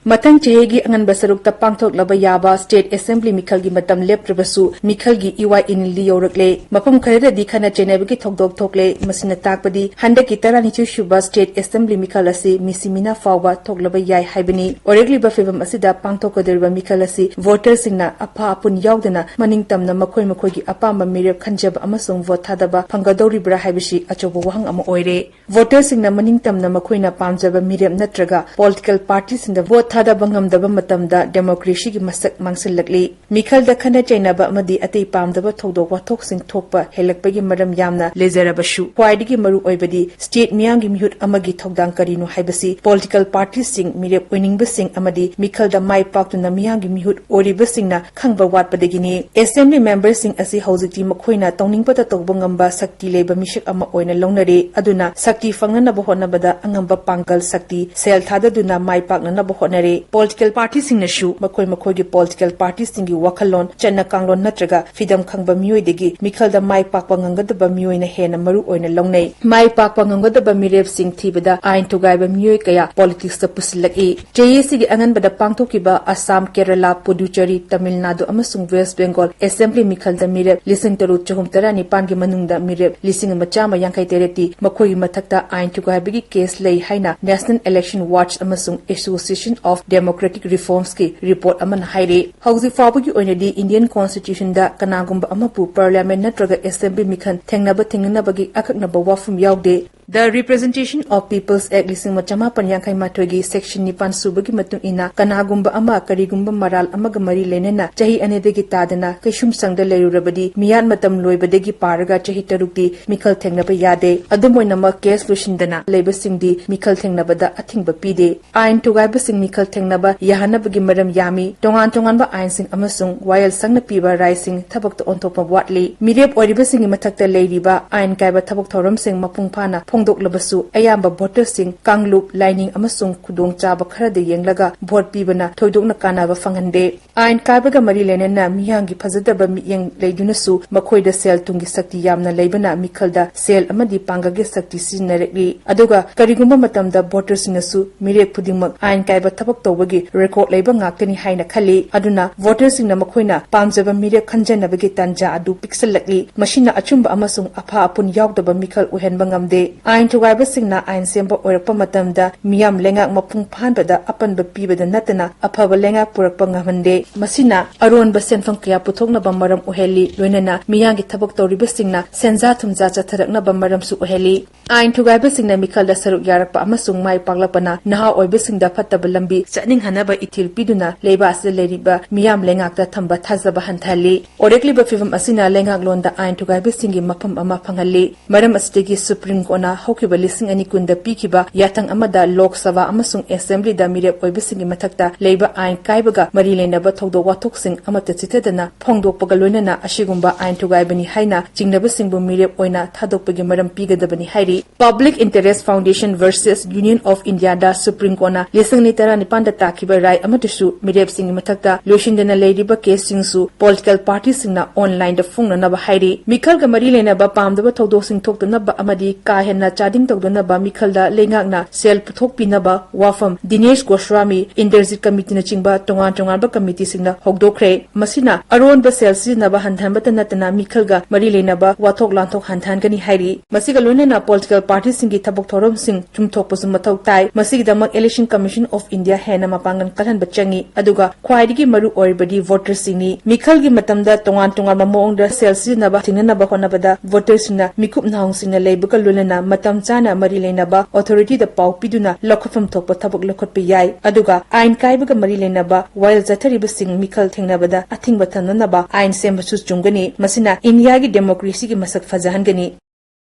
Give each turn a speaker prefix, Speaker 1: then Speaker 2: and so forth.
Speaker 1: Matang chehegi angan basarukta pangthok laba yaba State Assembly Mikhalgi matam leptrabasu Mikhalgi iwai inili yorakle mapam khareda di khana chenabagi thokdok thokle masina takpadi handaki taranichu shuba State Assembly Mikhal asi misimina fawba thoklaba yai haibani oregli ba fibam asida pangthokaderiba Mikhal asi voters singna apha apun yaudana maningtamna makhoi gi apamba mirep khanjaba amasung vote thadaba phangadori bra haibishi achobo wahang ama oire voters singna maningtamna makhoina pamjaba mirep natraga political parties in the vote thadaba ngamdaba matamda democracy gi masak mangsilakli Mikhal da khana chainaba amadi atei pamdaba thodok wathok sing thokpa helakpagi maram yamna lezarabashu khwaidigi maru oibadi state miyangi mihut amagi thodang karino haibasi political parties sing mirep oiningba sing amadi Mikhal da mai paktuna miyangi mihut oriba singna khangba watpadagini assembly members sing asi hojikti makhoina tongningbata togba ngamba sakti leba mishak ama oina longnare aduna sakti fangnana bahonabada angamba pangkal sakti sel thadaduna mai paknana bahonare political parties sing nashu makhoi gi political parties sing gi wakhalon channa kanglon natraga fidam khangba miyoidegi Mikhal da mai pakpa ngangadaba miyoina hena maru oina longnai mai pakpa ngangadaba mirep sing thibada ain tugaiba miyoy kaya politics ta pusilaki JAC gi anganbada pangthokiba Assam Kerala Puducherry Tamil Nadu amasung West Bengal Assembly Mikhal da mirep lising taru chahum tarani pangi manungda mirep lising machama yankai tereti makhoi mathakta ain tugaiba gi case lei haina National Election Watch amasung Association of Democratic Reforms ki report aman haire hauzi fawagi oinadi Indian Constitution da kanagumba amapu Parliament natraga Assembly Mikhan thengnabagi akaknaba wafum yaude The Representation of People's Act lising machama panyankai mathogi section nipan subagi matung ina kanagumba ama karigumba maral amaga mari lenena chahi anedegi tadana kaishum sangda lerurabadi miyan matam loibadegi paraga chahi tarukti Mikhal thengnaba yade adumoinama case lushindana leibasingdi Mikhal thengnabada athingba pide ain tugaiba sing Mikhal thengnaba yahanabagi maram yami tongan ba ain sing amasung wayal sangna piba rising thabakta ontopa watli mirep oriba sing mathakta leiriba ain kaiba thabak thoram sing mapung phana phongdok labasu ayamba voters sing kanglup lining amasung khudong chaba kharade yenglaga vote pibana thoidokna kanaba fanghande ain kaibaga mari lenena miyangi phajadaba miyeng leidunasu makhoida sel tungi sakti yamna leibana Mikhal da sel amadi pangage sakti sinareki aduga karigumba matamda voters sinasu mirep khudingmak ain kaiba thabak tawbagi record leiba ngaktani haina khali aduna voters singna makhoina pamjaba mirep khanjanabagi tanja adu pixel lakli mashina achumba amasung apha apun yaudaba Mikhal uhenba ngamde ain tugaiba singna ain semba oirakpa matamda miyam lengak mapung phanbada apanba pibada natana aphaba lengak purakpa ngamande masina aronba senfam kaya puthoknaba maram uheli loinana miyangi thabak tawriba singna senja thumja chatharaknaba maram su uheli ain tugaiba singna Mikhal da saruk yarakpa amasung mai paklapana naha oiba singda phattaba lambi chaning hanaba ithil piduna leiba asle leriba miyam lengak da thamba thajaba hanthali orekliba fivam asina lengak londa ain tugaiba singi mafam ama phangali maram asitegi Supreme Court na hokiba lising ani kunda pikiba yatang amada Lok Sabha amasung Assembly da mirep oibisingi mathakta leiba ain kaibaga mari lenaba thodok wathok sing amata chithedana phongdokpaga loinana ashigumba ain tugaibani haina jingnaba singbu mirep oina thadokpagi maram pigadabani hairi Public Interest Foundation versus Union of India da Supreme Court na lising ni tara nipanda takiba rai amatusu mirep singi mathakta loishindana leiriba case singsu political parties singna online da phungna naba hairi Mikhal ga mari lenaba pamdaba thodok sing thokdana ba amadi ka henna chading togdana ba Mikhal da lengakna sel puthok pinaba wafam Dinesh Goswami Inderjit Committee na chingba tongan ba committee singna hogdokre masina aron ba sel sinaba hanthamba tanatana Mikhal ga mari lenaba wathok lanthok hanthan gani hairi masiga loinena political parties singi thabok thorom sing chumthok pasum mathau tai masigi damak Election Commission of India hena mapangan kalhan bachangi aduga khwaidigi maru oibadi voters singni Mikhal gi matamda tongan ma moongda sel sinaba tinana ba honabada voters na mikup naung singna leibuka loinena matam chana mari leinaba authority da pau piduna lokhafam thokpa thabak lokhotpe yai aduga ain kaibaga mari leinaba while jathariba sing Mikhal thengnabada athingba thananaba ain sembasu chungani masina India gi democracy gi masak fajahangani